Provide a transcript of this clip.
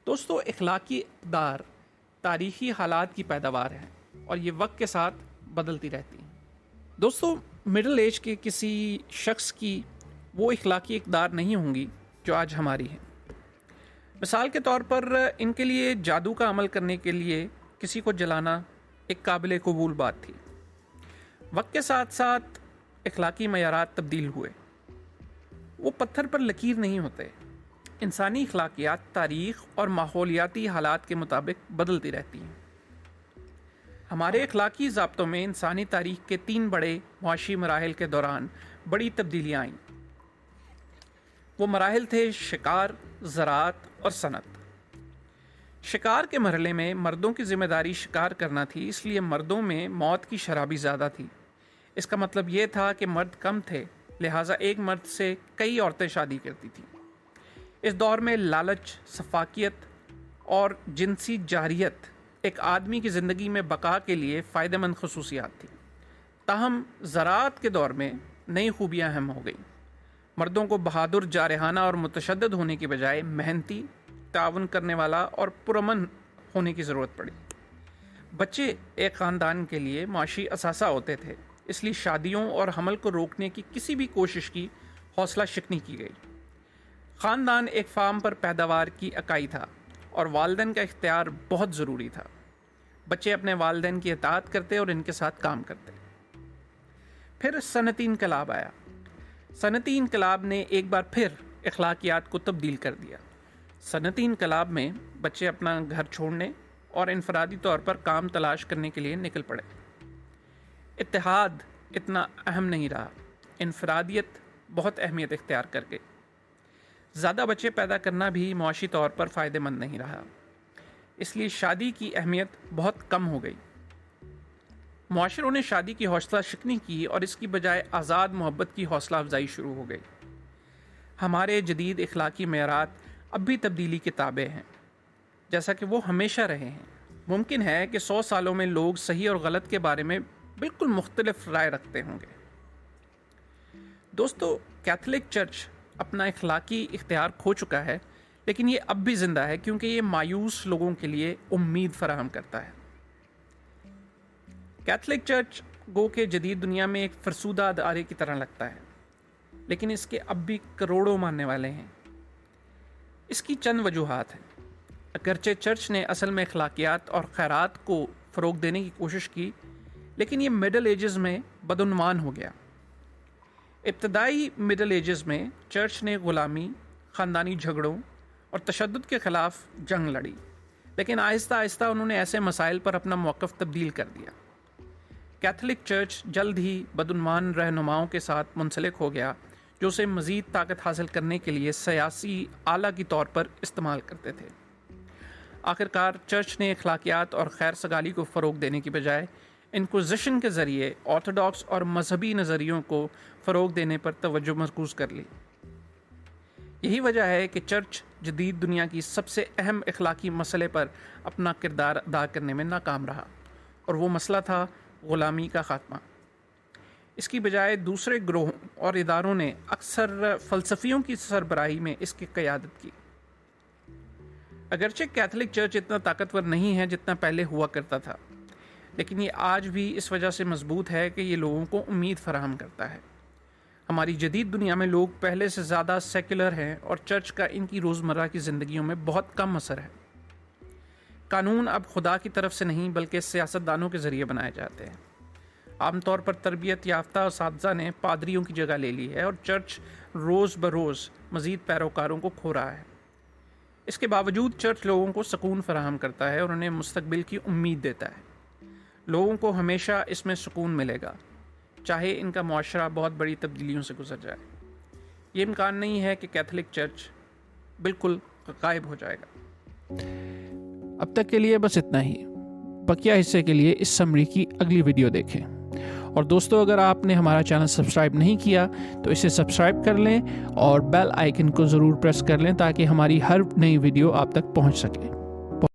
دوستو، اخلاقی اقدار تاریخی حالات کی پیداوار ہیں اور یہ وقت کے ساتھ بدلتی رہتی ہیں۔ دوستو، مڈل ایج کے کسی شخص کی وہ اخلاقی اقدار نہیں ہوں گی جو آج ہماری ہیں۔ مثال کے طور پر ان کے لیے جادو کا عمل کرنے کے لیے کسی کو جلانا ایک قابل قبول بات تھی۔ وقت کے ساتھ ساتھ اخلاقی معیارات تبدیل ہوئے، وہ پتھر پر لکیر نہیں ہوتے۔ انسانی اخلاقیات تاریخ اور ماحولیاتی حالات کے مطابق بدلتی رہتی ہیں۔ ہمارے اخلاقی ضابطوں میں انسانی تاریخ کے 3 بڑے معاشی مراحل کے دوران بڑی تبدیلیاں آئیں۔ وہ مراحل تھے شکار، زراعت اور صنعت۔ شکار کے مرحلے میں مردوں کی ذمہ داری شکار کرنا تھی، اس لیے مردوں میں موت کی شرح بھی زیادہ تھی۔ اس کا مطلب یہ تھا کہ مرد کم تھے، لہٰذا ایک مرد سے کئی عورتیں شادی کرتی تھیں۔ اس دور میں لالچ، سفاکیت اور جنسی جارحیت ایک آدمی کی زندگی میں بقا کے لیے فائدہ مند خصوصیات تھی۔ تاہم زراعت کے دور میں نئی خوبیاں اہم ہو گئیں۔ مردوں کو بہادر، جارحانہ اور متشدد ہونے کی بجائے محنتی، تعاون کرنے والا اور پرامن ہونے کی ضرورت پڑی۔ بچے ایک خاندان کے لیے معاشی اثاثہ ہوتے تھے، اس لیے شادیوں اور حمل کو روکنے کی کسی بھی کوشش کی حوصلہ شکنی کی گئی۔ خاندان ایک فارم پر پیداوار کی اکائی تھا اور والدین کا اختیار بہت ضروری تھا۔ بچے اپنے والدین کی اطاعت کرتے اور ان کے ساتھ کام کرتے۔ پھر صنعتی انقلاب آیا۔ صنعتی انقلاب نے ایک بار پھر اخلاقیات کو تبدیل کر دیا۔ صنعتی انقلاب میں بچے اپنا گھر چھوڑنے اور انفرادی طور پر کام تلاش کرنے کے لیے نکل پڑے۔ اتحاد اتنا اہم نہیں رہا، انفرادیت بہت اہمیت اختیار کر گئی۔ زیادہ بچے پیدا کرنا بھی معاشی طور پر فائدہ مند نہیں رہا، اس لیے شادی کی اہمیت بہت کم ہو گئی۔ معاشروں نے شادی کی حوصلہ شکنی کی اور اس کی بجائے آزاد محبت کی حوصلہ افزائی شروع ہو گئی۔ ہمارے جدید اخلاقی معیارات اب بھی تبدیلی کے تابع ہیں، جیسا کہ وہ ہمیشہ رہے ہیں۔ ممکن ہے کہ 100 سالوں میں لوگ صحیح اور غلط کے بارے میں بالکل مختلف رائے رکھتے ہوں گے۔ دوستو، کیتھولک چرچ اپنا اخلاقی اختیار کھو چکا ہے، لیکن یہ اب بھی زندہ ہے کیونکہ یہ مایوس لوگوں کے لیے امید فراہم کرتا ہے۔ کیتھولک چرچ گو کہ جدید دنیا میں ایک فرسودہ ادارے کی طرح لگتا ہے، لیکن اس کے اب بھی کروڑوں ماننے والے ہیں۔ اس کی چند وجوہات ہیں۔ اگرچہ چرچ نے اصل میں اخلاقیات اور خیرات کو فروغ دینے کی کوشش کی، لیکن یہ مڈل ایجز میں بدعنوان ہو گیا۔ ابتدائی مڈل ایجز میں چرچ نے غلامی، خاندانی جھگڑوں اور تشدد کے خلاف جنگ لڑی، لیکن آہستہ آہستہ انہوں نے ایسے مسائل پر اپنا موقف تبدیل کر دیا۔ کیتھولک چرچ جلد ہی بدعنوان رہنماؤں کے ساتھ منسلک ہو گیا جو اسے مزید طاقت حاصل کرنے کے لیے سیاسی آلہ کی طور پر استعمال کرتے تھے۔ آخرکار چرچ نے اخلاقیات اور خیر سگالی کو فروغ دینے کی بجائے انکوزیشن کے ذریعے آرتھوڈاکس اور مذہبی نظریوں کو فروغ دینے پر توجہ مرکوز کر لی۔ یہی وجہ ہے کہ چرچ جدید دنیا کی سب سے اہم اخلاقی مسئلے پر اپنا کردار ادا کرنے میں ناکام رہا، اور وہ مسئلہ تھا غلامی کا خاتمہ۔ اس کی بجائے دوسرے گروہوں اور اداروں نے اکثر فلسفیوں کی سربراہی میں اس کی قیادت کی۔ اگرچہ کیتھولک چرچ اتنا طاقتور نہیں ہے جتنا پہلے ہوا کرتا تھا، لیکن یہ آج بھی اس وجہ سے مضبوط ہے کہ یہ لوگوں کو امید فراہم کرتا ہے۔ ہماری جدید دنیا میں لوگ پہلے سے زیادہ سیکولر ہیں اور چرچ کا ان کی روزمرہ کی زندگیوں میں بہت کم اثر ہے۔ قانون اب خدا کی طرف سے نہیں بلکہ سیاستدانوں کے ذریعے بنائے جاتے ہیں۔ عام طور پر تربیت یافتہ اساتذہ نے پادریوں کی جگہ لے لی ہے اور چرچ روز بروز مزید پیروکاروں کو کھو رہا ہے۔ اس کے باوجود چرچ لوگوں کو سکون فراہم کرتا ہے اور انہیں مستقبل کی امید دیتا ہے۔ لوگوں کو ہمیشہ اس میں سکون ملے گا، چاہے ان کا معاشرہ بہت بڑی تبدیلیوں سے گزر جائے۔ یہ امکان نہیں ہے کہ کیتھولک چرچ بالکل غائب ہو جائے گا۔ اب تک کے لیے بس اتنا ہی۔ بقیہ حصے کے لیے اس سمری کی اگلی ویڈیو دیکھیں۔ اور دوستو، اگر آپ نے ہمارا چینل سبسکرائب نہیں کیا تو اسے سبسکرائب کر لیں اور بیل آئیکن کو ضرور پریس کر لیں تاکہ ہماری ہر نئی ویڈیو آپ تک پہنچ سکے۔